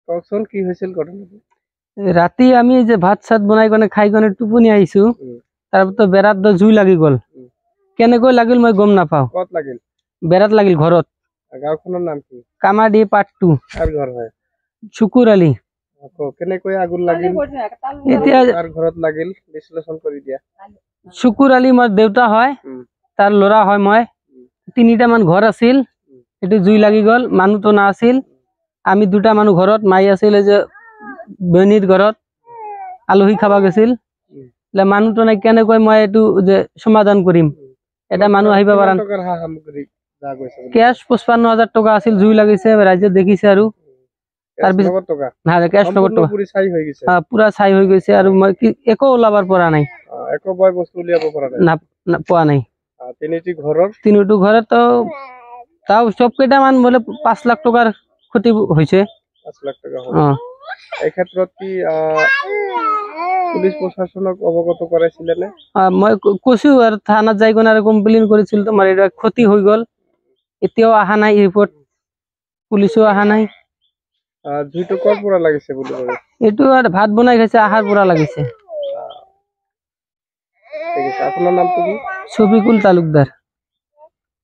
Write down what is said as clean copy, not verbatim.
কওকচোন কি হৈছিল ঘটনাটো? ৰাতি আমি যে ভাত চাত বনাই কেনে খাই কেনে টোপনি আহিছো, তাৰপিছত বেৰাত জুই লাগি গ'ল। কেনেকৈ লাগিল মই গম নাপাওঁ। ক'ত লাগিল? বেৰাত লাগিল ঘৰত। গাঁওখনৰ নাম কি? কামাদি পাৰ্ট 2। কাৰ ঘৰ হয়? শুকুৰ আলী। কেনেকৈ আগুন লাগিল? এতিয়া কাৰ ঘৰত লাগিল বিশ্লেষণ কৰি দিয়া। শুকুৰ আলী মোৰ দেউতা হয়, তাৰ ল'ৰা হয় মই। 3টা মান ঘৰ আছিল, সেইটো জুই লাগি গ'ল। মানুহটো না আছিল, আমি 2টা মানুহ ঘৰত, মাই আছিল যে বনীৰ ঘৰত আলহী খাবা গৈছিল। মানুহটো নাই, কেনেকৈ মই এইটো যে সমাধান কৰিম। এটা মানুহ আহিব পাৰা। কেছ 55,000 টকা আছিল, জুই লাগিছে, ৰাইজে দেখিছে আৰু পুৰা ছাই হৈ গৈছে আৰু মই একো ওলাবৰ পৰা নাই, পোৱা নাই। 3টো ঘৰতো তাও চব কেইটামান বোলে 5 লাখ টকাৰ ক্ষতি হৈছে। 5 লাখ টাকা হবে। এই ক্ষেত্ৰত কি পুলিচ প্ৰশাসনক অৱগত কৰাইছিলে নে? মই কৈছো আৰু থানাত যাই কেনে আৰু কমপ্লেইন কৰিছিল, তোমাৰ এটা ক্ষতি হৈ গ'ল। এতিয়াও অহা নাই ৰিপৰ্ট, পুলিচো অহা নাই। জুইটো ক'ৰ পৰা লাগিছে বুলি কয়? এইটো আৰু ভাত বনাই খাইছে, আহাৰ পৰা লাগিছে। ঠিক আছে, আপোনাৰ নামটো কি? শফিকুল তালুকদাৰ।